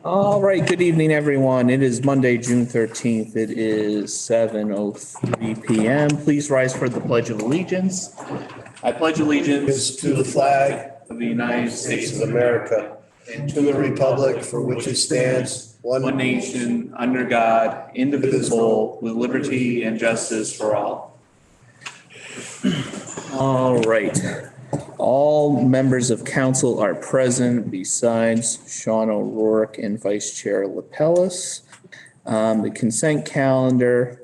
All right, good evening, everyone. It is Monday, June 13th. It is 7:03 PM. Please rise for the Pledge of Allegiance. I pledge allegiance To the flag of the United of States States of America and to the republic for which it stands, one nation, under God, indivisible, with liberty and justice for all. All right. All members of council are present besides Sean O'Rourke and Vice Chair Lapellis. The consent calendar,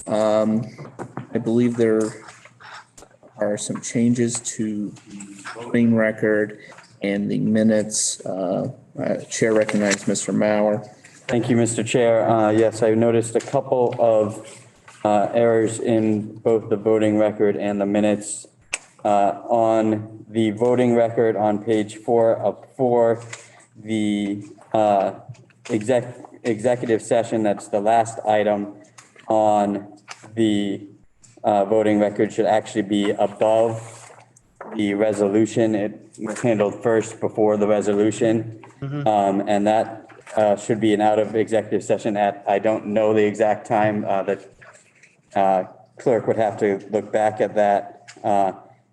I believe there are some changes to the voting record and the minutes. Chair recognizes Mr. Mauer. Thank you, Mr. Chair. Yes, I noticed a couple of errors in both the voting record and the minutes. On the voting record on page 4 of 4, the executive session, that's the last item on the voting record, should actually be above the resolution. It was handled first before the resolution. And that should be an out of executive session at, I don't know the exact time. The clerk would have to look back at that.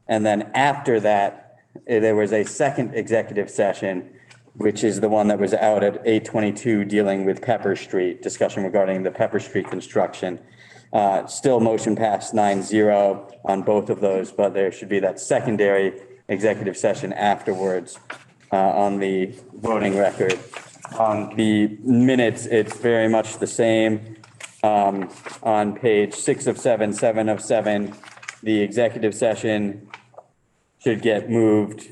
And then after that, there was a second executive session, which is the one that was out at 8:22 dealing with Pepper Street, discussion regarding the Pepper Street construction. Still motion passed 9-0 on both of those, but there should be that secondary executive session afterwards on the voting record. On the minutes, it's very much the same. On page 6 of 7, 7 of 7, the executive session should get moved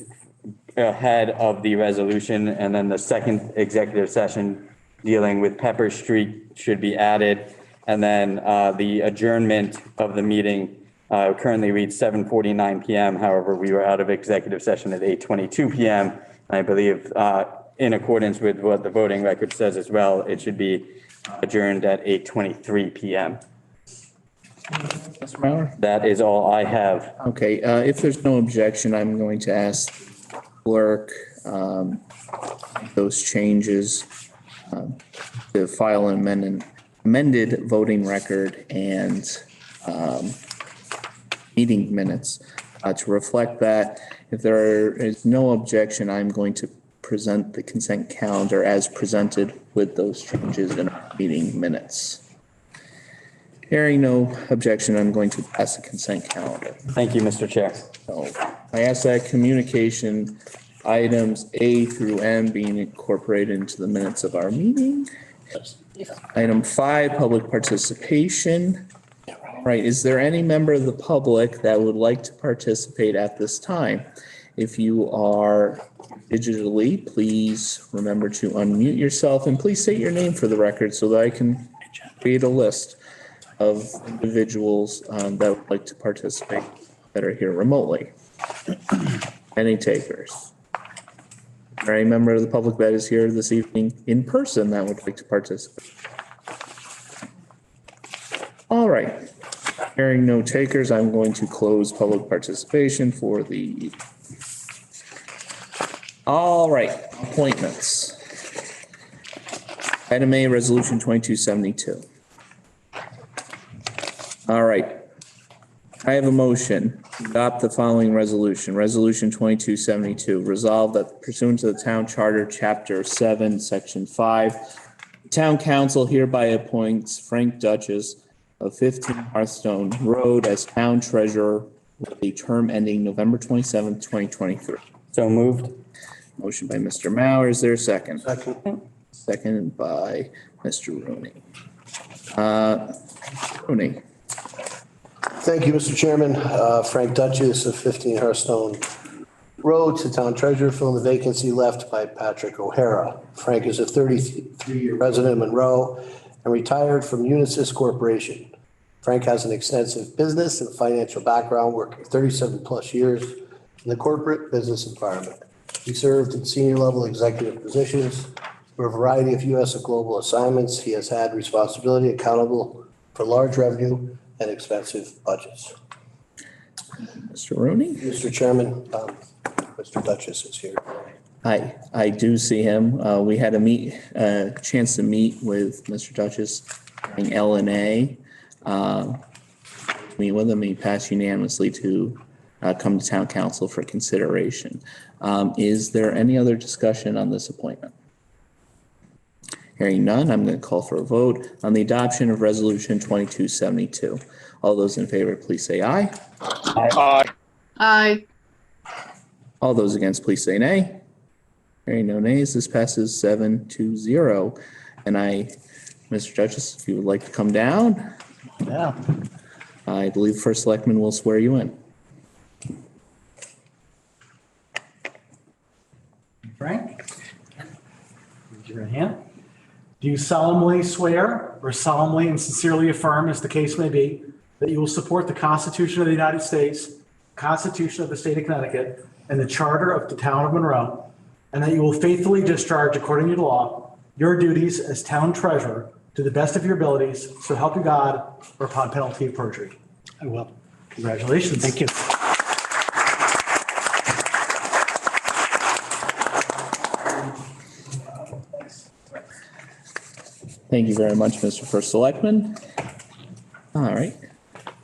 ahead of the resolution, and then the second executive session dealing with Pepper Street should be added. And then the adjournment of the meeting currently reads 7:49 PM. However, we were out of executive session at 8:22 PM. I believe in accordance with what the voting record says as well, it should be adjourned at 8:23 PM. Mr. Mauer? That is all I have. Okay, if there's no objection, I'm going to ask the clerk those changes to file an amended voting record and meeting minutes to reflect that. If there is no objection, I'm going to present the consent calendar as presented with those changes in our meeting minutes. Hearing no objection, I'm going to pass the consent calendar. Thank you, Mr. Chair. So I ask that communication items A through M being incorporated into the minutes of our meeting. Item 5, public participation. Right, is there any member of the public that would like to participate at this time? If you are digitally, please remember to unmute yourself and please state your name for the record so that I can create a list of individuals that would like to participate that are here remotely. Any takers? Or any member of the public that is here this evening in person that would like to participate? All right. Hearing no takers, I'm going to close public participation for the evening. All right, appointments. Item A, resolution 2272. All right. I have a motion to adopt the following resolution. Resolution 2272, resolved that pursuant to the town charter, chapter 7, section 5, the town council hereby appoints Frank Duchess of 15 Hearthstone Road as town treasurer with a term ending November 27th, 2023. So moved. Motion by Mr. Mauer. Is there a second? Second. Second by Mr. Rooney. Rooney. Thank you, Mr. Chairman. Frank Duchess of 15 Hearthstone Road to town treasurer, filling the vacancy left by Patrick O'Hara. Frank is a 33-year resident of Monroe and retired from Unisys Corporation. Frank has an extensive business and financial background, working 37 plus years in the corporate business environment. He served in senior level executive positions for a variety of U.S. and global assignments. He has had responsibility accountable for large revenue and expensive budgets. Mr. Rooney. Mr. Chairman, Mr. Duchess is here. I do see him. We had a chance to meet with Mr. Duchess during LNA. Meet with him. He passed unanimously to come to town council for consideration. Is there any other discussion on this appointment? Hearing none, I'm going to call for a vote on the adoption of Resolution 2272. All those in favor, please say aye. Aye. Aye. All those against, please say nay. Hearing no nays, this passes 7-0. And Mr. Duchess, if you would like to come down, Yeah. I believe First Selectman will swear you in. Frank? Raise your right hand. Do you solemnly swear or solemnly and sincerely affirm, as the case may be, that you will support the Constitution of the United States, the Constitution of the State of Connecticut, and the Charter of the Town of Monroe, and that you will faithfully discharge, according to law, your duties as town treasurer to the best of your abilities, so help you God, or upon penalty of perjury? I will. Congratulations. Thank you. Thank you very much, Mr. First Selectman. All right.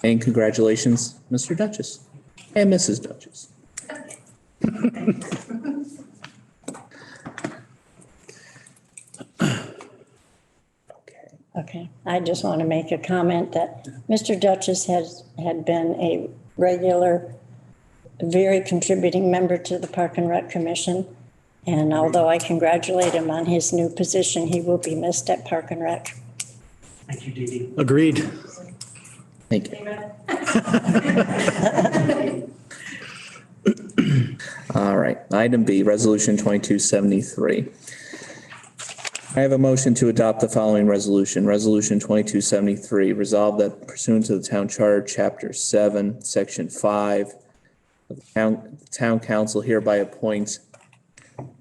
And congratulations, Mr. Duchess and Mrs. Duchess. Okay, I just want to make a comment that Mr. Duchess had been a regular, very contributing member to the Park and Rec Commission. And although I congratulate him on his new position, he will be missed at Park and Rec. Thank you, Dee Dee. Agreed. Thank you. All right, item B, Resolution 2273. I have a motion to adopt the following resolution. Resolution 2273, resolved that pursuant to the Town Charter, Chapter 7, Section 5, of the Town Council hereby appoints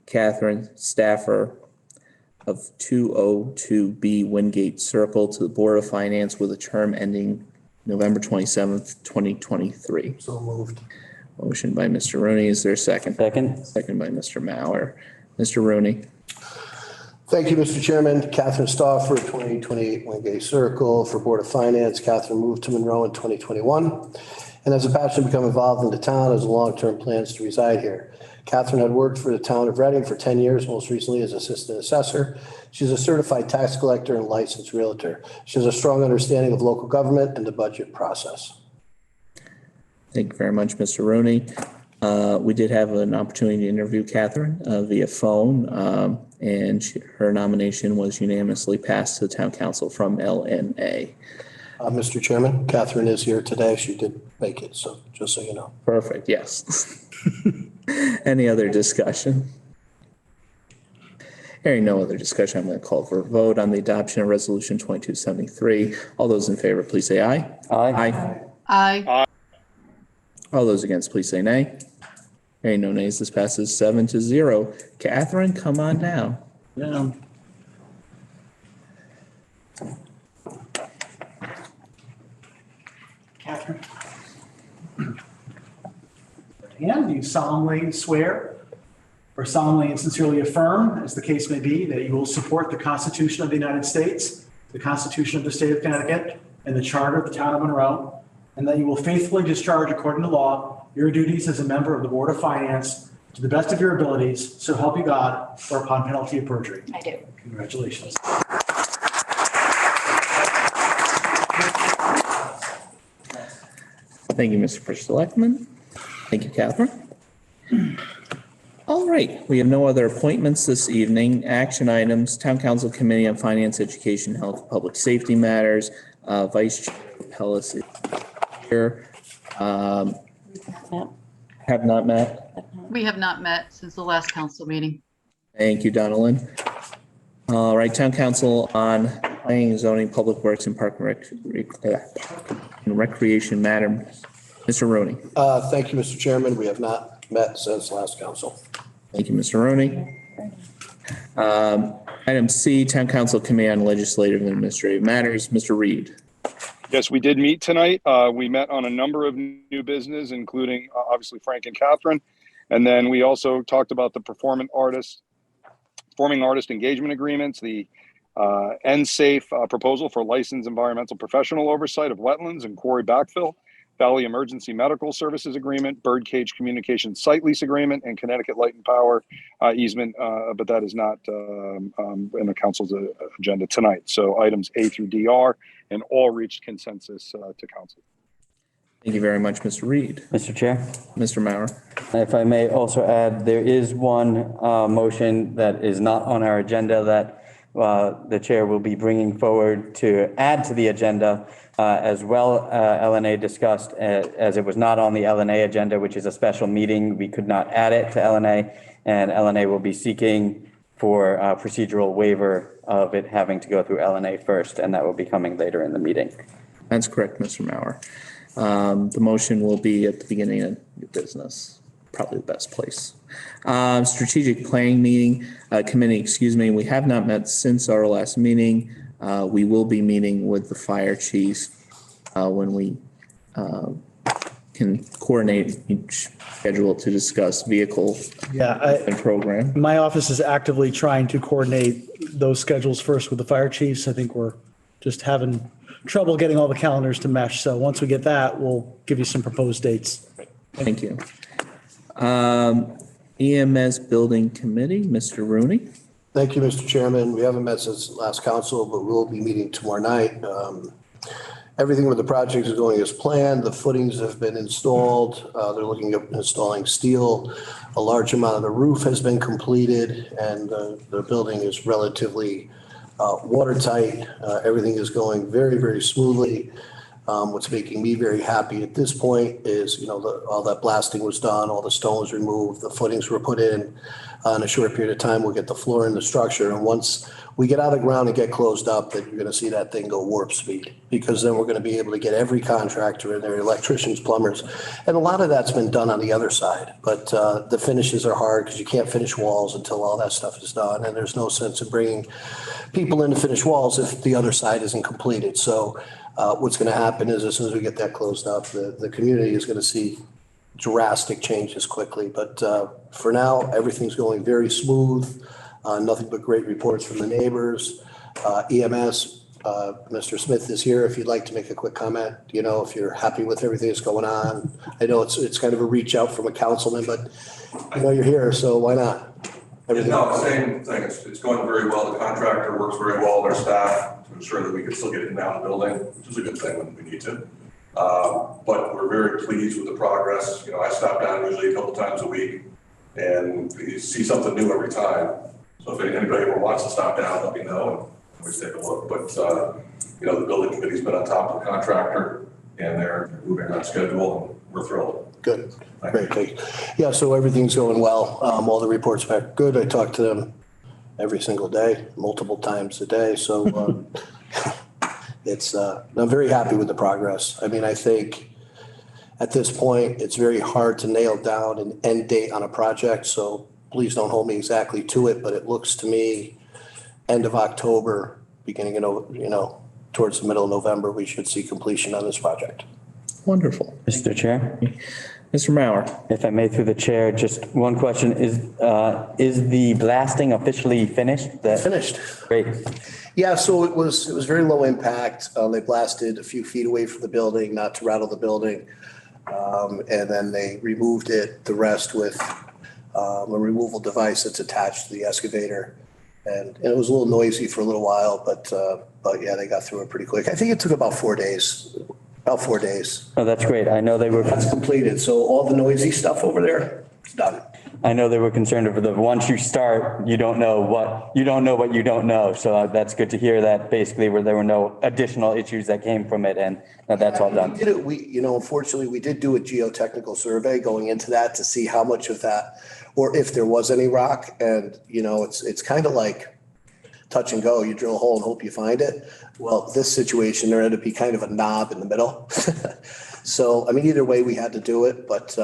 Catherine Staffer of 202B Wingate Circle to the Board of Finance with a term ending November 27th, 2023. So moved. Motion by Mr. Rooney. Is there a second? Second. Second by Mr. Mauer. Mr. Rooney. Thank you, Mr. Chairman. Catherine Stoffer, 2028 Wingate Circle for Board of Finance. Catherine moved to Monroe in 2021 and has a passion to become involved in the town as long-term plans to reside here. Catherine had worked for the town of Reading for 10 years, most recently as assistant assessor. She's a certified tax collector and licensed realtor. She has a strong understanding of local government and the budget process. Thank you very much, Mr. Rooney. We did have an opportunity to interview Catherine via phone, and her nomination was unanimously passed to the town council from LNA. Mr. Chairman, Catherine is here today. She did make it, so just so you know. Perfect, yes. Any other discussion? Hearing no other discussion, I'm going to call for a vote on the adoption of Resolution 2273. All those in favor, please say aye. Aye. Aye. All those against, please say nay. Hearing no nays, this passes 7-0. Catherine, come on down. Yeah. Catherine? And do you solemnly swear or solemnly and sincerely affirm, as the case may be, that you will support the Constitution of the United States, the Constitution of the State of Connecticut, and the Charter of the Town of Monroe, and that you will faithfully discharge, according to law, your duties as a member of the Board of Finance to the best of your abilities, so help you God, or upon penalty of perjury? I do. Congratulations. Thank you, Mr. First Selectman. Thank you, Catherine. All right, we have no other appointments this evening. Action items, Town Council Committee on Finance, Education, Health, Public Safety Matters. Vice Chair Pellis is here. Yep. Have not met. We have not met since the last council meeting. Thank you, Donaldin. All right, Town Council on Planning, Zoning, Public Works, and Park and Recreation Matters. Mr. Rooney. Thank you, Mr. Chairman. We have not met since last council. Thank you, Mr. Rooney. Item C, Town Council Committee on Legislative and Administrative Matters. Mr. Reed. Yes, we did meet tonight. We met on a number of new business, including obviously Frank and Catherine. And then we also talked about the performing artist engagement agreements, the NSAFE proposal for licensed environmental professional oversight of wetlands and quarry backfill, Valley Emergency Medical Services Agreement, Birdcage Communications Site Lease Agreement, and Connecticut Light and Power easement, but that is not in the council's agenda tonight. So items A through D are, and all reached consensus to council. Thank you very much, Mr. Reed. Mr. Chair, Mr. Mauer. if I may also add, there is one motion that is not on our agenda that the chair will be bringing forward to add to the agenda as well. LNA discussed as it was not on the LNA agenda, which is a special meeting. We could not add it to LNA, and LNA will be seeking for procedural waiver of it having to go through LNA first, and that will be coming later in the meeting. That's correct, Mr. Mauer. The motion will be at the beginning of your business, probably the best place. Strategic planning meeting, committee, excuse me. We have not met since our last meeting. We will be meeting with the fire chiefs when we can coordinate each schedule to discuss vehicle and program. My office is actively trying to coordinate those schedules first with the fire chiefs. I think we're just having trouble getting all the calendars to mesh. So once we get that, we'll give you some proposed dates. Thank you. EMS Building Committee, Mr. Rooney. Thank you, Mr. Chairman. We haven't met since last council, but we'll be meeting tomorrow night. Everything with the project is going as planned. The footings have been installed. They're looking at installing steel. A large amount of the roof has been completed, and the building is relatively watertight. Everything is going very, very smoothly. What's making me very happy at this point is, you know, all that blasting was done, all the stones removed, the footings were put in a short period of time. We'll get the floor in the structure. And once we get out of the ground and get closed up, then you're going to see that thing go warp speed, because then we're going to be able to get every contractor in there, electricians, plumbers. And a lot of that's been done on the other side. But the finishes are hard because you can't finish walls until all that stuff is done. And there's no sense in bringing people in to finish walls if the other side isn't completed. So what's going to happen is as soon as we get that closed up, the community is going to see drastic changes quickly. But for now, everything's going very smooth. Nothing but great reports from the neighbors. EMS, Mr. Smith is here if you'd like to make a quick comment, you know, if you're happy with everything that's going on. I know it's kind of a reach out from a councilman, but I know you're here, so why not? No, same thing. It's going very well. The contractor works very well with our staff to ensure that we can still get in and out of the building, which is a good thing when we need to. But we're very pleased with the progress. You know, I stop down usually a couple times a week, and you see something new every time. So if anybody ever wants to stop down, let me know and we take a look. But you know, the building committee's been on top of the contractor, and they're moving on schedule, and we're thrilled. Good. Great. Thank you. Yeah, so everything's going well. All the reports back good. I talk to them every single day, multiple times a day. So I'm very happy with the progress. I mean, I think at this point, it's very hard to nail down an end date on a project. So please don't hold me exactly to it, but it looks to me end of October, beginning of, you know, towards the middle of November, we should see completion on this project. Wonderful. Mr. Chair, Mr. Mauer. if I may through the chair, just one question. Is the blasting officially finished? Finished. Great. Yeah, so it was very low impact. They blasted a few feet away from the building, not to rattle the building. And then they removed it, the rest with a removal device that's attached to the excavator. And it was a little noisy for a little while, but yeah, they got through it pretty quick. I think it took about 4 days. About 4 days. Oh, that's great. I know they were. That's completed. So all the noisy stuff over there, it's done. I know they were concerned over the, once you start, you don't know what you don't know. So that's good to hear that basically where there were no additional issues that came from it, and that's all done. Unfortunately, we did do a geotechnical survey going into that to see how much of that, or if there was any rock. And, you know, it's kind of like touch and go. You drill a hole and hope you find it. Well, this situation, there had to be kind of a knob in the middle. So, I mean, either way, we had to do it. But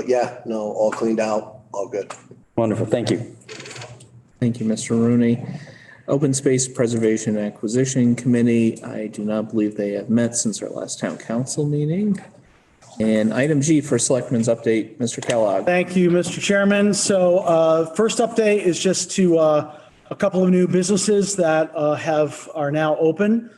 yeah, no, all cleaned out, all good. Wonderful. Thank you. Thank you, Mr. Rooney. Open Space Preservation and Acquisition Committee. I do not believe they have met since our last town council meeting. And item G for Selectmen's update, Mr. Kellogg. Thank you, Mr. Chairman. So first update is just to a couple of new businesses that are now open.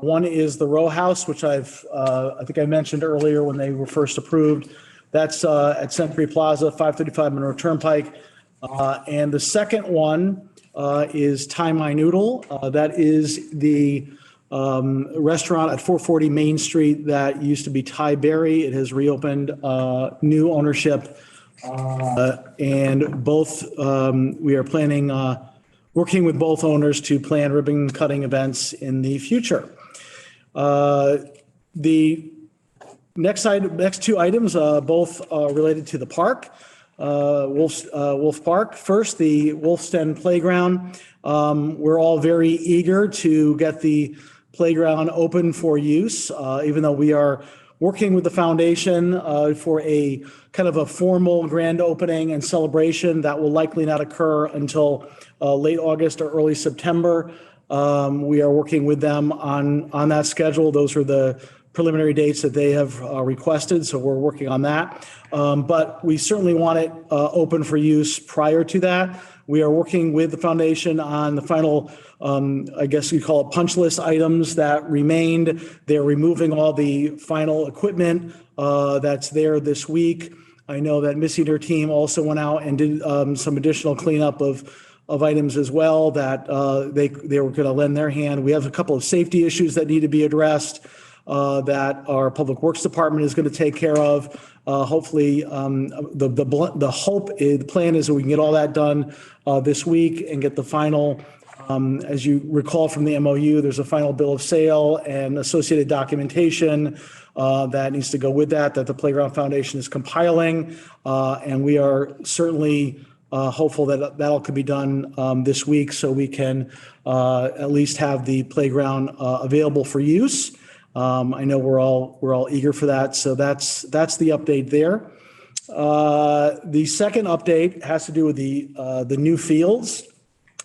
One is the Row House, which I think I mentioned earlier when they were first approved. That's at Century Plaza, 535 Monroe Turnpike. And the second one is Thai My Noodle. That is the restaurant at 440 Main Street that used to be Thai Berry. It has reopened, new ownership. And both, we are planning, working with both owners to plan ribbon cutting events in the future. The next two items, both related to the park. Wolf Park. First, the Wolf's Den Playground. We're all very eager to get the playground open for use, even though we are working with the foundation for a kind of a formal grand opening and celebration that will likely not occur until late August or early September. We are working with them on that schedule. Those are the preliminary dates that they have requested, so we're working on that. But we certainly want it open for use prior to that. We are working with the foundation on the final, I guess you call it punch list items that remained. They're removing all the final equipment that's there this week. I know that Missy and her team also went out and did some additional cleanup of items as well that they were going to lend their hand. We have a couple of safety issues that need to be addressed that our Public Works Department is going to take care of. Hopefully, the plan is that we can get all that done this week and get the final, as you recall from the MOU, there's a final bill of sale and associated documentation that needs to go with that the Playground Foundation is compiling. And we are certainly hopeful that that'll could be done this week so we can at least have the playground available for use. I know we're all eager for that. So that's the update there. The second update has to do with the new fields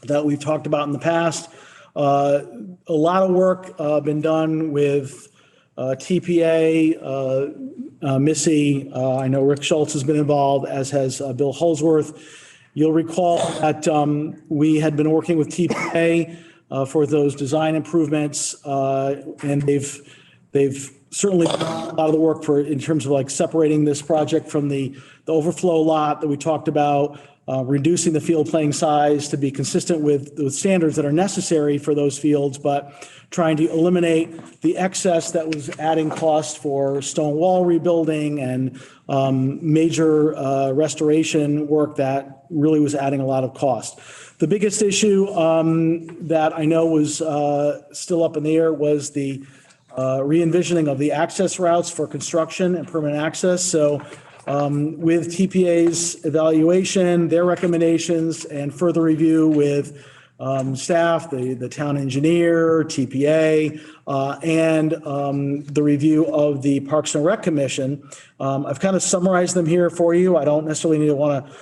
that we've talked about in the past. A lot of work been done with TPA, Missy. I know Rick Schultz has been involved, as has Bill Holsworth. You'll recall that we had been working with TPA for those design improvements, and they've certainly done a lot of the work in terms of like separating this project from the overflow lot that we talked about, reducing the field playing size to be consistent with the standards that are necessary for those fields, but trying to eliminate the excess that was adding cost for stone wall rebuilding and major restoration work that really was adding a lot of cost. The biggest issue that I know was still up in the air was the re-envisioning of the access routes for construction and permanent access. So with TPA's evaluation, their recommendations, and further review with staff, the town engineer, TPA, and the review of the Parks and Rec Commission, I've kind of summarized them here for you. I don't necessarily need to want to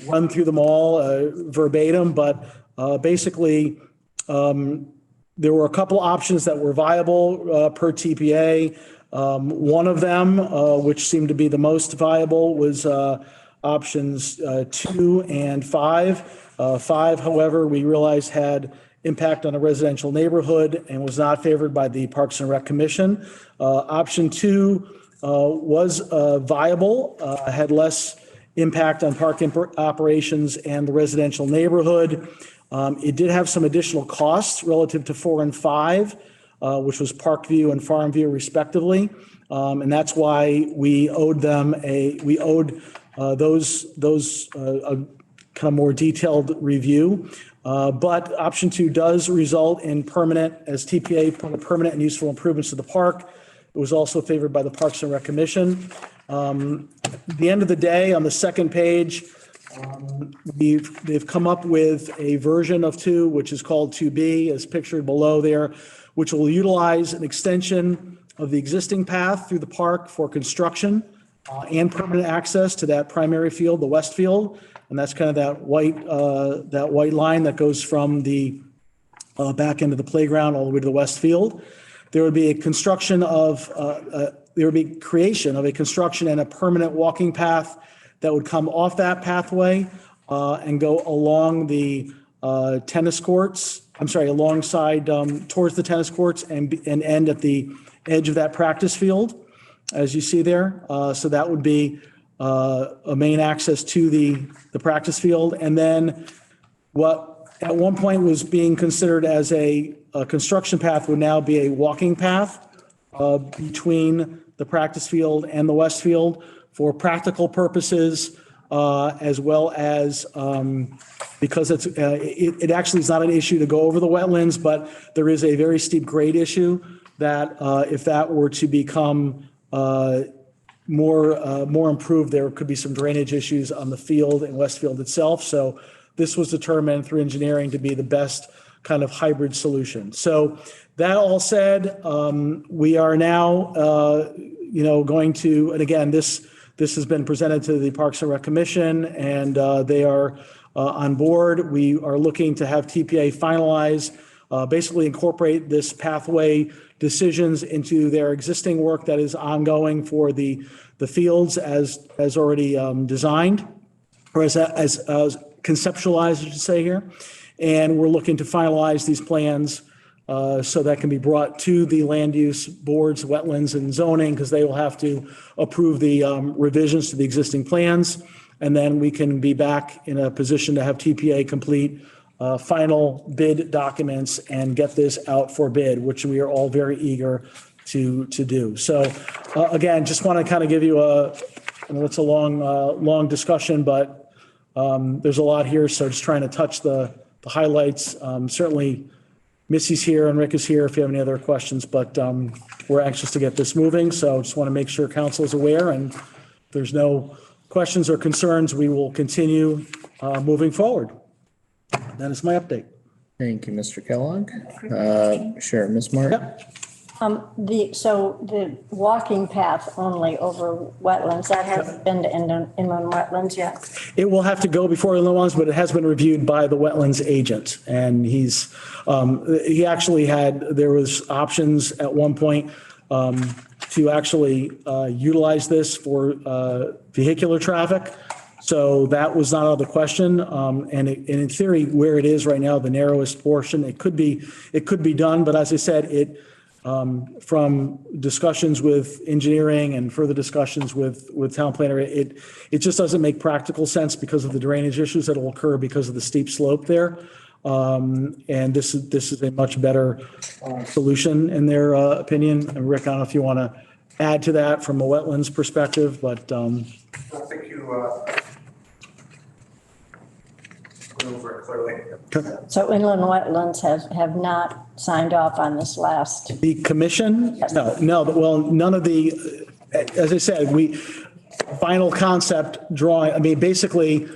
run through them all verbatim, but basically, there were a couple options that were viable per TPA. One of them, which seemed to be the most viable, was options 2 and 5. 5, however, we realized had impact on a residential neighborhood and was not favored by the Parks and Rec Commission. Option 2 was viable, had less impact on park operations and the residential neighborhood. It did have some additional costs relative to 4 and 5, which was Parkview and Farmview respectively. And that's why we owed them those kind of more detailed review. But option 2 does result in permanent, as TPA put permanent and useful improvements to the park. It was also favored by the Parks and Rec Commission. At the end of the day, on the second page, they've come up with a version of 2, which is called 2B, as pictured below there, which will utilize an extension of the existing path through the park for construction and permanent access to that primary field, the west field. And that's kind of that white line that goes from the back end of the playground all the way to the west field. There would be a construction of there would be creation of a construction and a permanent walking path that would come off that pathway and go along the tennis courts, alongside towards the tennis courts and end at the edge of that practice field, as you see there. So that would be a main access to the practice field. And then what at one point was being considered as a construction path would now be a walking path between the practice field and the West Field for practical purposes, as well as because it actually is not an issue to go over the wetlands, but there is a very steep grade issue that if that were to become more improved, there could be some drainage issues on the field and Westfield itself. So this was determined through engineering to be the best kind of hybrid solution. So that all said, we are now, going to, and again, this has been presented to the Parks and Rec Commission, and they are on board. We are looking to have TPA finalize, basically incorporate this pathway decisions into their existing work that is ongoing for the fields as already designed, or as conceptualized, I should say here. And we're looking to finalize these plans so that can be brought to the land use boards, wetlands and zoning, because they will have to approve the revisions to the existing plans. And then we can be back in a position to have TPA complete final bid documents and get this out for bid, which we are all very eager to do. So again, just want to kind of give you it's a long discussion, but there's a lot here. So just trying to touch the highlights. Certainly Missy's here and Rick is here if you have any other questions, but we're anxious to get this moving. So just want to make sure council is aware, and if there's no questions or concerns, we will continue moving forward. That is my update. Thank you, Mr. Kellogg. Sure, Ms. Martin. Yep. The walking path only over wetlands, that hasn't been to inland wetlands yet? It will have to go before inland wetlands, but it has been reviewed by the wetlands agent. And he actually there was options at one point to actually utilize this for vehicular traffic. So that was not out of the question. And in theory, where it is right now, the narrowest portion, it could be done. But as I said, from discussions with engineering and further discussions with town planner, it just doesn't make practical sense because of the drainage issues that will occur because of the steep slope there. And this is a much better solution in their opinion. And Rick, I don't know if you want to add to that from a wetlands perspective, but I think you went over it clearly. So inland wetlands have not signed off on this last. the commission, no, well, none of the, as I said, final concept drawing, I mean, basically,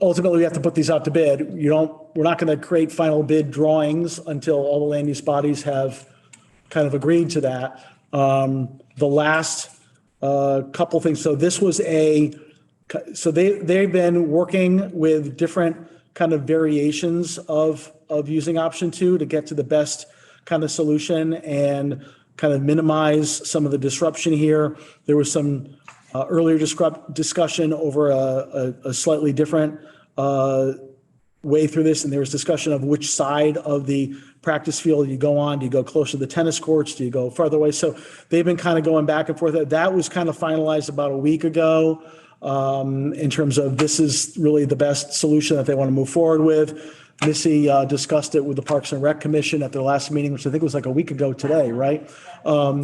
ultimately we have to put these out to bid. We're not going to create final bid drawings until all the land use bodies have kind of agreed to that. The last couple things, so this was they've been working with different kind of variations of using option 2 to get to the best kind of solution and kind of minimize some of the disruption here. There was some earlier discussion over a slightly different way through this, and there was discussion of which side of the practice field you go on. Do you go closer to the tennis courts? Do you go farther away? So they've been kind of going back and forth. That was kind of finalized about a week ago in terms of this is really the best solution that they want to move forward with. Missy discussed it with the Parks and Rec Commission at their last meeting, which I think was like a week ago today, right?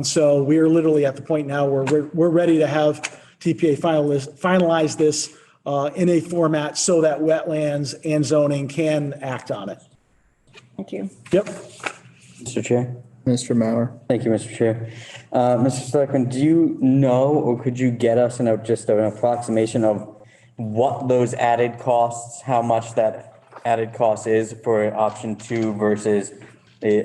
So we are literally at the point now where we're ready to have TPA finalize this in a format so that wetlands and zoning can act on it. Thank you. Yep. Mr. Chair. Mr. Mauer. Thank you, Mr. Chair. Mr. Selectman, do you know, or could you get us just an approximation of what those added costs, how much that added cost is for option 2 versus we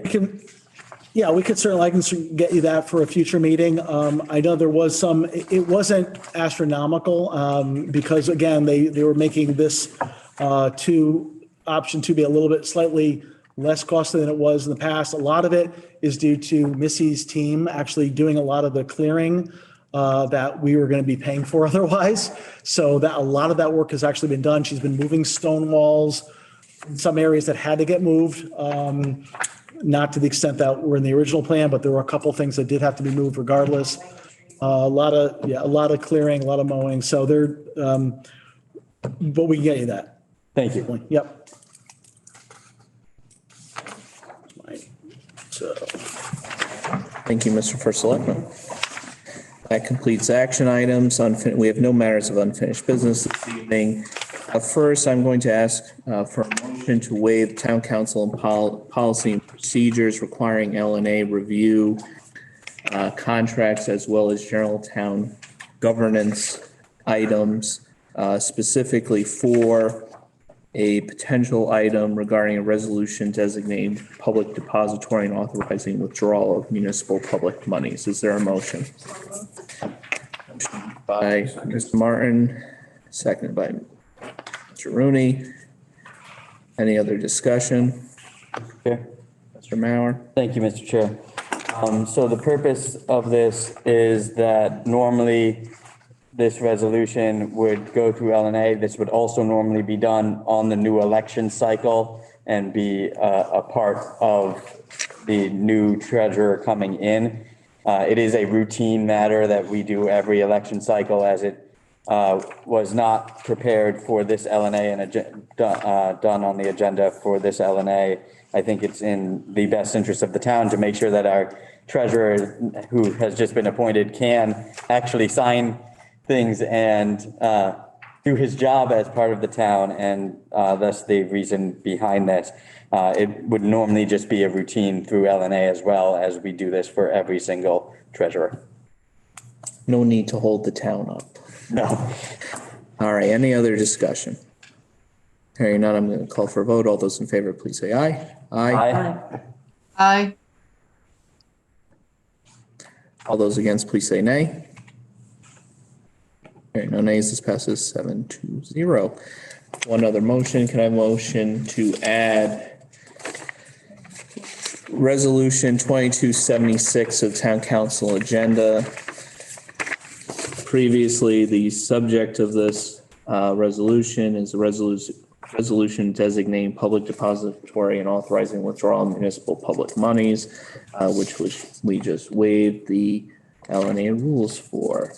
could certainly, I can get you that for a future meeting. I know there was it wasn't astronomical because again, they were making this option 2 be a little bit slightly less costly than it was in the past. A lot of it is due to Missy's team actually doing a lot of the clearing that we were going to be paying for otherwise. So that a lot of that work has actually been done. She's been moving stone walls in some areas that had to get moved. Not to the extent that were in the original plan, but there were a couple things that did have to be moved regardless. A lot of clearing, a lot of mowing. So but we can get you that. Thank you. Yep. So, Thank you, Mr. First Selectman. That completes action items. We have no matters of unfinished business this evening. First, I'm going to ask for a motion to waive town council and policy and procedures requiring L&A review contracts as well as general town governance items, specifically for a potential item regarding a resolution designating public depository and authorizing withdrawal of municipal public monies. Is there a motion? Motion by Mr. Martin, seconded by Mr. Rooney. Any other discussion? Chair. Mr. Mauer? Thank you, Mr. Chair. So the purpose of this is that normally this resolution would go through LNA. This would also normally be done on the new election cycle and be a part of the new treasurer coming in. It is a routine matter that we do every election cycle, as it was not prepared for this LNA and done on the agenda for this LNA. I think it's in the best interest of the town to make sure that our treasurer, who has just been appointed, can actually sign things and do his job as part of the town, and that's the reason behind this. It would normally just be a routine through LNA as well, as we do this for every single treasurer. No need to hold the town up. No. All right, any other discussion? Hearing none, I'm going to call for a vote. All those in favor, please say aye. Aye. Aye. All those against, please say nay. Hearing no nays, this passes 7-0. One other motion. Can I have a motion to add resolution 2276 of town council agenda? Previously, the subject of this resolution is a resolution designating public depository and authorizing withdrawal of municipal public monies, which we just waived the LNA rules for.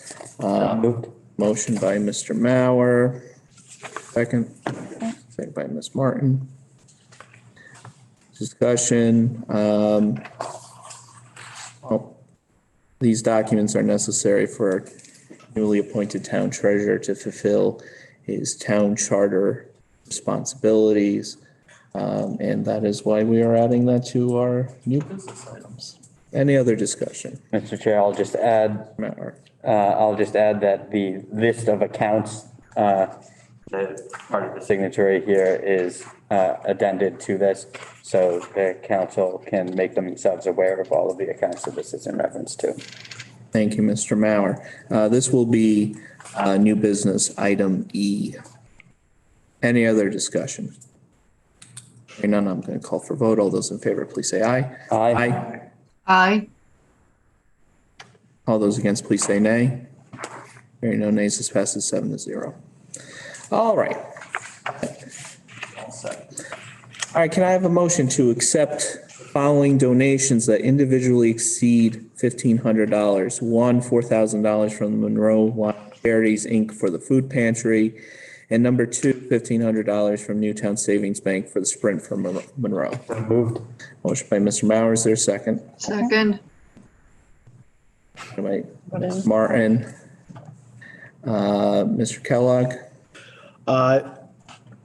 Motion by Mr. Mauer, second by Ms. Martin. Discussion. These documents are necessary for newly appointed town treasurer to fulfill his town charter responsibilities. And that is why we are adding that to our new business items. Any other discussion? Mr. Chair, I'll just add that the list of accounts, that part of the signatory here is addended to this, so the council can make themselves aware of all of the accounts that this is in reference to. Thank you, Mr. Mauer. This will be new business item E. Any other discussion? Hearing none, I'm going to call for vote. All those in favor, please say aye. Aye. Aye. All those against, please say nay. Hearing no nays, this passes 7-0. All right. All right, can I have a motion to accept following donations that individually exceed $1,500? One, $4,000 from the Monroe Charities, Inc. for the food pantry. And number two, $1,500 from Newtown Savings Bank for the Sprint for Monroe. Moved. Motion by Mr. Mauer, is there a second? Second. By Ms. Martin. Mr. Kellogg.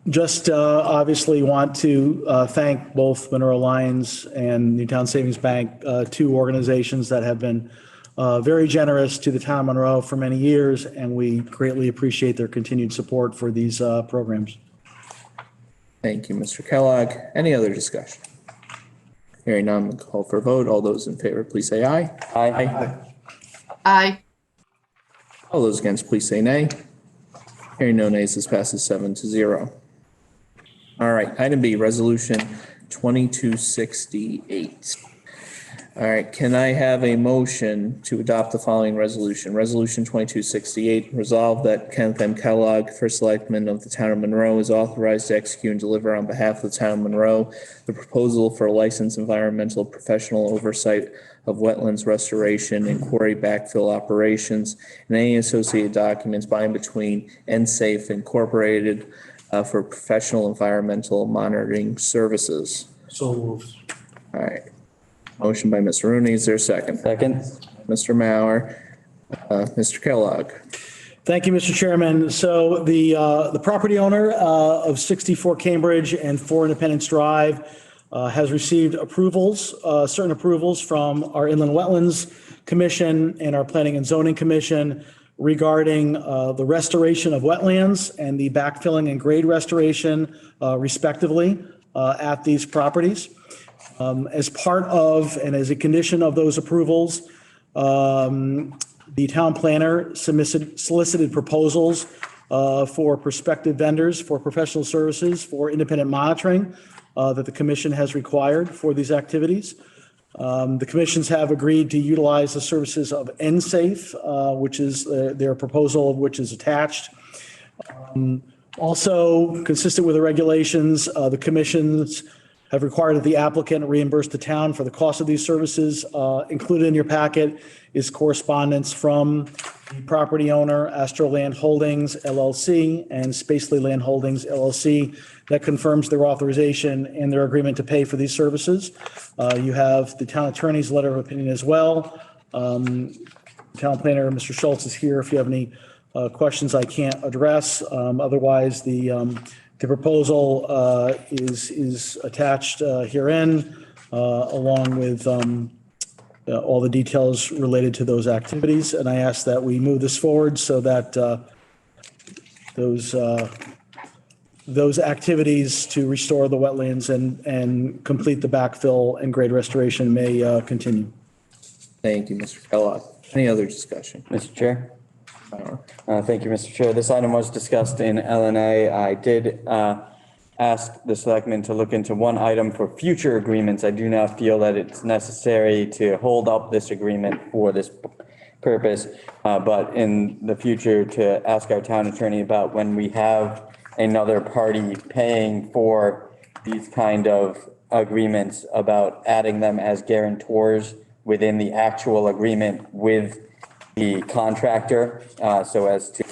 Just obviously want to thank both Monroe Lions and Newtown Savings Bank, two organizations that have been very generous to the town of Monroe for many years, and we greatly appreciate their continued support for these programs. Thank you, Mr. Kellogg. Any other discussion? Hearing none, call for a vote. All those in favor, please say aye. Aye. Aye. All those against, please say nay. Hearing no nays, this passes 7-0. All right, item B, resolution 2268. All right, can I have a motion to adopt the following resolution? Resolution 2268, resolve that Kenneth M. Kellogg, First Selectman of the Town of Monroe, is authorized to execute and deliver on behalf of the Town of Monroe the proposal for a licensed environmental professional oversight of wetlands restoration and quarry backfill operations and any associated documents by and between NSAFE Incorporated for professional environmental monitoring services. So moved. All right. Motion by Mr. Rooney. Is there a second? Second. Mr. Mauer, Mr. Kellogg. Thank you, Mr. Chairman. So the property owner of 64 Cambridge and 4 Independence Drive has received approvals, certain approvals from our Inland Wetlands Commission and our Planning and Zoning Commission regarding the restoration of wetlands and the backfilling and grade restoration respectively at these properties. As part of and as a condition of those approvals, the town planner solicited proposals for prospective vendors for professional services for independent monitoring that the commission has required for these activities. The commissions have agreed to utilize the services of NSAFE, which is their proposal, which is attached. Also, consistent with the regulations, the commissions have required that the applicant reimburse the town for the cost of these services. Included in your packet is correspondence from the property owner, Astro Land Holdings LLC and Spacely Land Holdings LLC, that confirms their authorization and their agreement to pay for these services. You have the town attorney's letter of opinion as well. Town planner, Mr. Schultz, is here if you have any questions I can't address. Otherwise, the proposal is attached herein, along with all the details related to those activities. And I ask that we move this forward so that those activities to restore the wetlands and complete the backfill and grade restoration may continue. Thank you, Mr. Kellogg. Any other discussion? Mr. Chair. Thank you, Mr. Chair. This item was discussed in LNA. I did ask the selectmen to look into one item for future agreements. I do not feel that it's necessary to hold up this agreement for this purpose, but in the future to ask our town attorney about when we have another party paying for these kind of agreements, about adding them as guarantors within the actual agreement with the contractor, so as to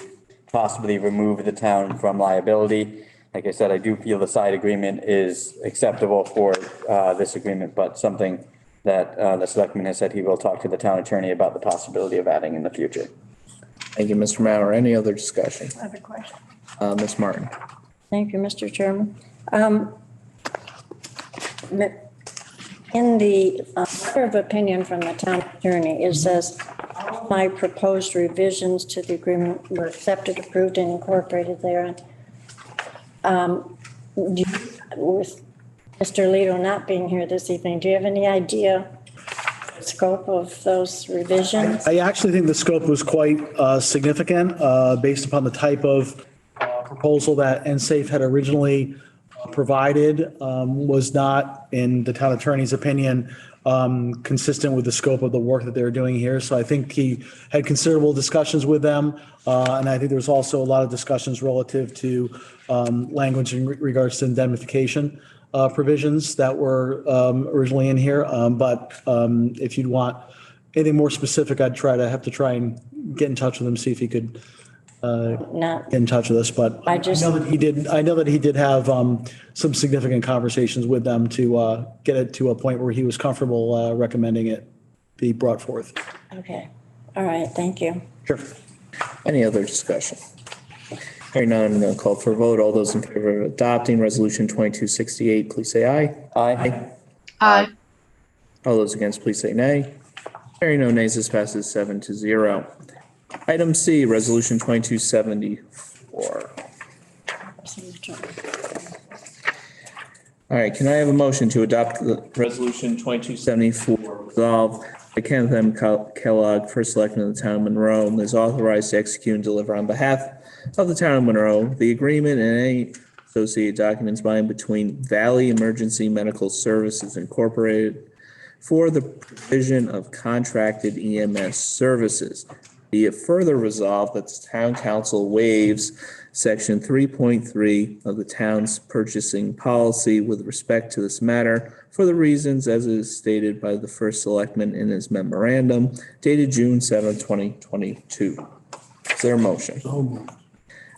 possibly remove the town from liability. Like I said, I do feel the side agreement is acceptable for this agreement, but something that the selectman has said he will talk to the town attorney about the possibility of adding in the future. Thank you, Mr. Mauer. Any other discussion? I have a question. Ms. Martin. Thank you, Mr. Chairman. In the letter of opinion from the town attorney, it says, all my proposed revisions to the agreement were accepted, approved, and incorporated therein. With Mr. Lito not being here this evening, do you have any idea the scope of those revisions? I actually think the scope was quite significant based upon the type of proposal that NSAFE had originally provided, was not, in the town attorney's opinion, consistent with the scope of the work that they're doing here. So I think he had considerable discussions with them. And I think there was also a lot of discussions relative to language in regards to indemnification provisions that were originally in here. But if you'd want anything more specific, I'd have to try and get in touch with him, see if he could Not, get in touch with us. But I just- know that he did. I know that he did have some significant conversations with them to get it to a point where he was comfortable recommending it be brought forth. okay. All right, thank you. Sure. Any other discussion? Hearing none, I'm going to call for a vote. All those in favor of adopting resolution 2268, please say aye. Aye. Aye. All those against, please say nay. Hearing no nays, this passes 7-0. Item C, resolution 2274. All right, can I have a motion to adopt the resolution 2274, resolve that Kenneth M. Kellogg, First Selectman of the Town of Monroe, is authorized to execute and deliver on behalf of the Town of Monroe the agreement and any associated documents by and between Valley Emergency Medical Services Incorporated for the provision of contracted EMS services. Be it further resolved that the town council waives section 3.3 of the town's purchasing policy with respect to this matter for the reasons as is stated by the first selectman in his memorandum dated June 7, 2022. Is there a motion?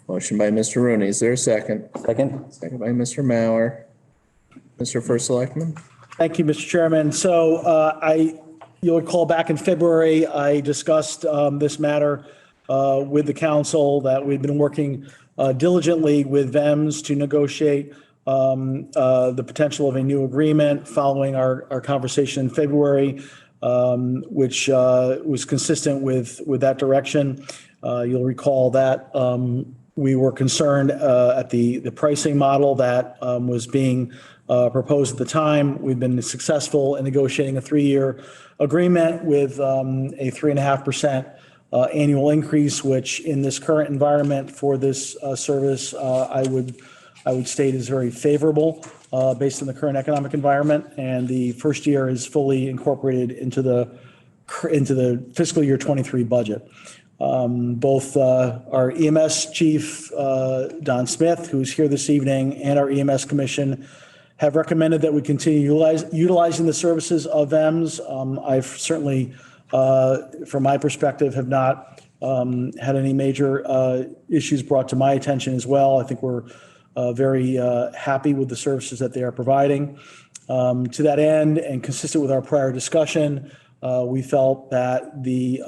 Motion by Mr. Rooney. Is there a second? Second? Second by Mr. Mauer. Mr. First Selectman? Thank you, Mr. Chairman. So you'll recall back in February, I discussed this matter with the council, that we've been working diligently with VEMS to negotiate the potential of a new agreement following our conversation in February, which was consistent with that direction. You'll recall that we were concerned at the pricing model that was being proposed at the time. We've been successful in negotiating a 3-year agreement with a 3.5% annual increase, which in this current environment for this service, I would state is very favorable based on the current economic environment. And the first year is fully incorporated into the fiscal year 23 budget. Both our EMS chief, Don Smith, who's here this evening, and our EMS commission have recommended that we continue utilizing the services of VEMS. I've certainly, from my perspective, have not had any major issues brought to my attention as well. I think we're very happy with the services that they are providing. To that end, and consistent with our prior discussion, we felt that the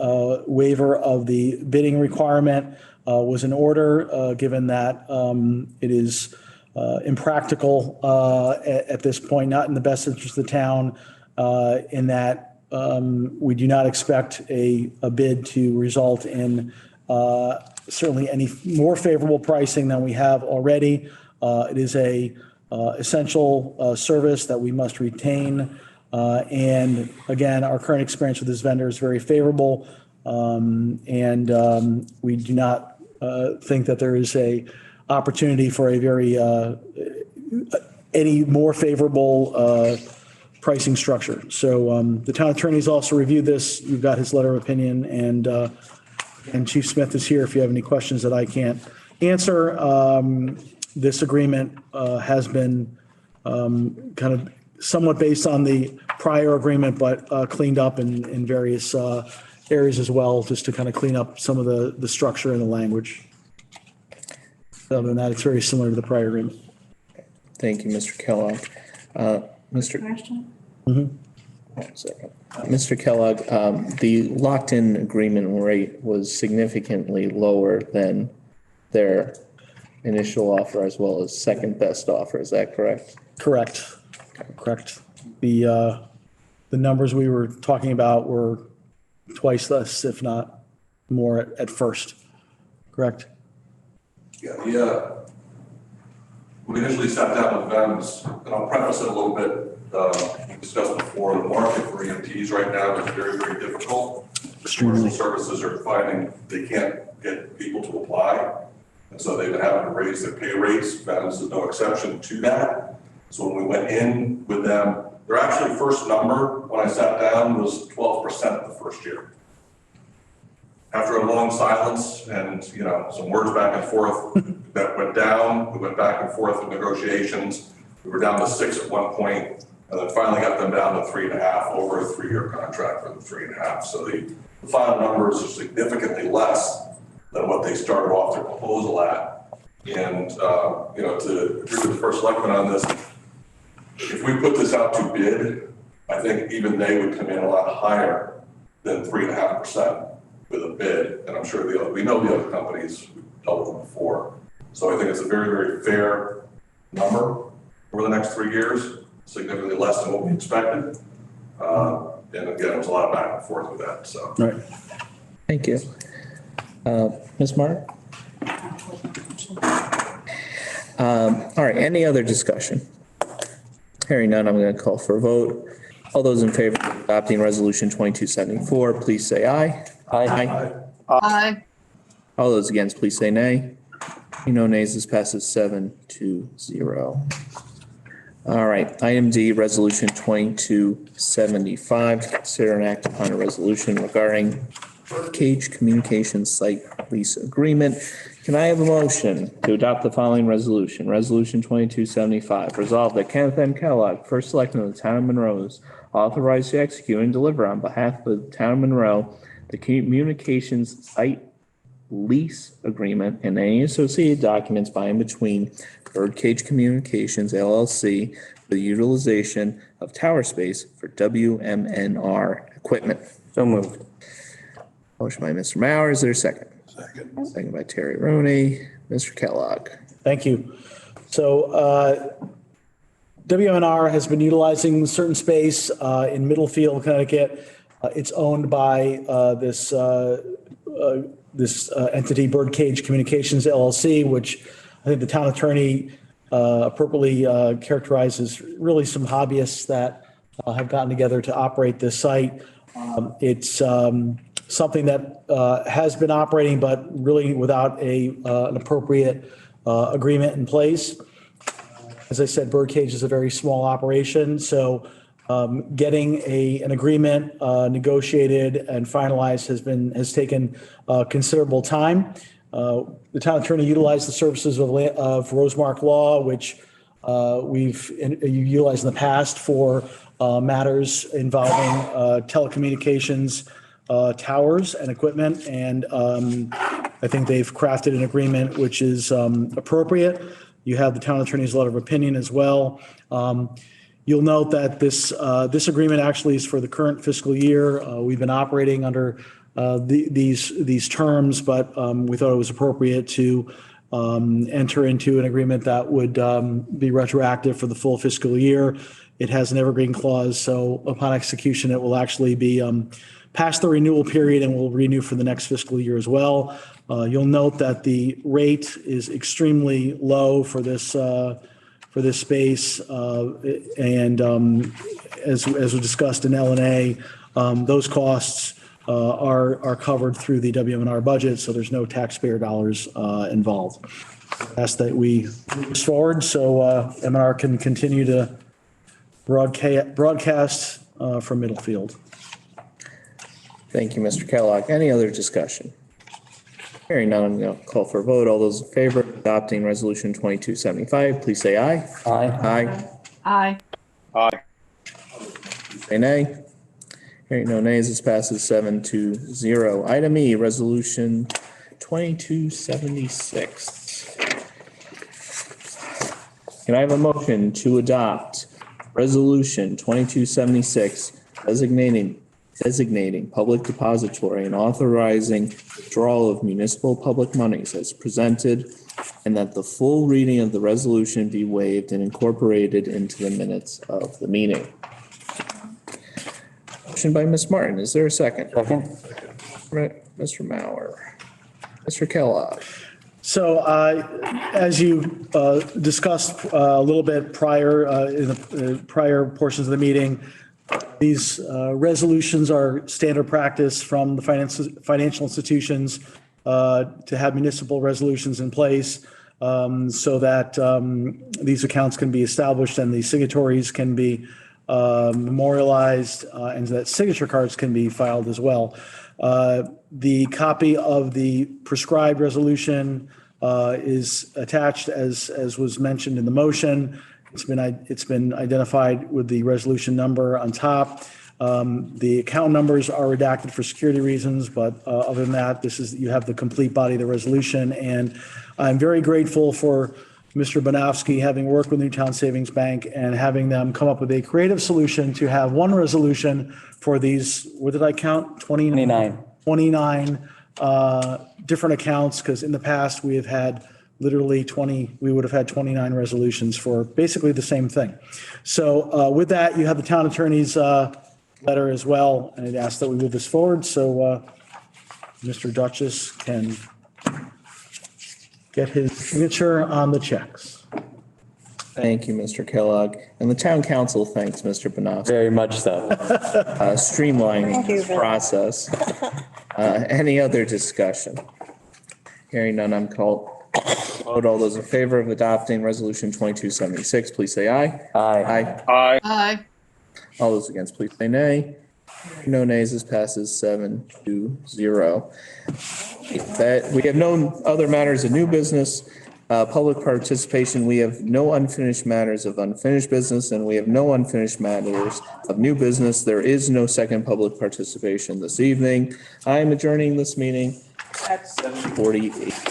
waiver of the bidding requirement was in order, given that it is impractical at this point, not in the best interest of the town, in that we do not expect a bid to result in certainly any more favorable pricing than we have already. It is a essential service that we must retain. And again, our current experience with this vendor is very favorable. And we do not think that there is a opportunity for a very, any more favorable pricing structure. So the town attorney's also reviewed this. You've got his letter of opinion, and Chief Smith is here if you have any questions that I can't answer. This agreement has been kind of somewhat based on the prior agreement, but cleaned up in various areas as well, just to kind of clean up some of the structure and the language. Other than that, it's very similar to the prior agreement. Thank you, Mr. Kellogg. Mr. Question? Mr. Kellogg, the locked-in agreement rate was significantly lower than their initial offer as well as second best offer. Is that correct? Correct. Correct. The numbers we were talking about were twice less, if not more at first. Correct? Yeah. We initially sat down with VEMS, and I'll preface it a little bit. We discussed before, the market for EMTs right now is very, very difficult. Commercial services are finding they can't get people to apply. And so they've been having to raise their pay rates. VEMS is no exception to that. So when we went in with them, their actually first number when I sat down was 12% the first year. After a long silence and, you know, some words back and forth, that went down. We went back and forth with negotiations. We were down to 6 at one point, and then finally got them down to 3.5 over a 3-year contract for the 3.5. So the final numbers are significantly less than what they started off their proposal at. And, you know, to agree with the first selectman on this, if we put this out to bid, I think even they would come in a lot higher than 3.5% with a bid. And I'm sure we know the other companies, we've dealt with them before. So I think it's a very, very fair number over the next 3 years, significantly less than what we expected. And again, it was a lot of back and forth with that, so. All right. Thank you. Ms. Martin? All right, any other discussion? Hearing none, I'm going to call for a vote. All those in favor of adopting resolution 2274, please say aye. Aye. Aye. All those against, please say nay. No nays, this passes 7-0. All right, item D, resolution 2275, consider and act upon a resolution regarding Cage Communications Site Lease Agreement. Can I have a motion to adopt the following resolution? Resolution 2275, resolved that Kenneth M. Kellogg, first selectman of the town of Monroe, is authorized to execute and deliver on behalf of the town of Monroe the communications site lease agreement and any associated documents by and between Birdcage Communications LLC for the utilization of tower space for WMNR equipment. So moved. Motion by Mr. Mauer. Is there a second? Second. Second by Terry Rooney. Mr. Kellogg. Thank you. So WNR has been utilizing certain space in Middlefield, Connecticut. It's owned by this entity, Birdcage Communications LLC, which I think the town attorney appropriately characterizes really some hobbyists that have gotten together to operate this site. It's something that has been operating, but really without an appropriate agreement in place. As I said, Birdcage is a very small operation, so getting an agreement negotiated and finalized has taken considerable time. The town attorney utilized the services of Rosemark Law, which we've utilized in the past for matters involving telecommunications towers and equipment, and I think they've crafted an agreement which is appropriate. You have the town attorney's letter of opinion as well. You'll note that this agreement actually is for the current fiscal year. We've been operating under these terms, but we thought it was appropriate to enter into an agreement that would be retroactive for the full fiscal year. It has an evergreen clause, so upon execution, it will actually be past the renewal period and will renew for the next fiscal year as well. You'll note that the rate is extremely low for this space, and as we discussed in L&A, those costs are covered through the WMNR budget, so there's no taxpayer dollars involved. Ask that we move this forward so M&R can continue to broadcast from Middlefield. Thank you, Mr. Kellogg. Any other discussion? Hearing none, I'm going to call for a vote. All those in favor of adopting resolution 2275, please say aye. Aye. Aye. Aye. Say nay. Hearing no nays, this passes 7-0. Item E, resolution 2276. Can I have a motion to adopt resolution 2276 designating public depository and authorizing withdrawal of municipal public monies as presented, and that the full reading of the resolution be waived and incorporated into the minutes of the meeting? Motion by Ms. Martin. Is there a second? Second. Right, Mr. Mauer. Mr. Kellogg. So as you discussed a little bit prior in the prior portions of the meeting, these resolutions are standard practice from the financial institutions to have municipal resolutions in place so that these accounts can be established and the signatories can be memorialized and that signature cards can be filed as well. The copy of the prescribed resolution is attached as was mentioned in the motion. It's been identified with the resolution number on top. The account numbers are redacted for security reasons, but other than that, you have the complete body of the resolution. And I'm very grateful for Mr. Bonofsky having worked with Newtown Savings Bank and having them come up with a creative solution to have one resolution for these, what did I count? 29 different accounts, because in the past we have had literally 29 resolutions for basically the same thing. So with that, you have the town attorney's letter as well, and it asks that we move this forward so Mr. Duchess can get his signature on the checks. Thank you, Mr. Kellogg. And the town council thanks Mr. Bonofsky. Very much so. Streamlining Thank you, the Bill. process. Any other discussion? Hearing none, I'm call Vote. All those in favor of adopting resolution 2276, please say aye. Aye. Aye. Aye. Aye. All those against, please say nay. No nays, this passes 7-0. That, we have no other matters of new business. Public participation, we have no unfinished matters of unfinished business, and we have no unfinished matters of new business. There is no second public participation this evening. I am adjourning this meeting at 7:48.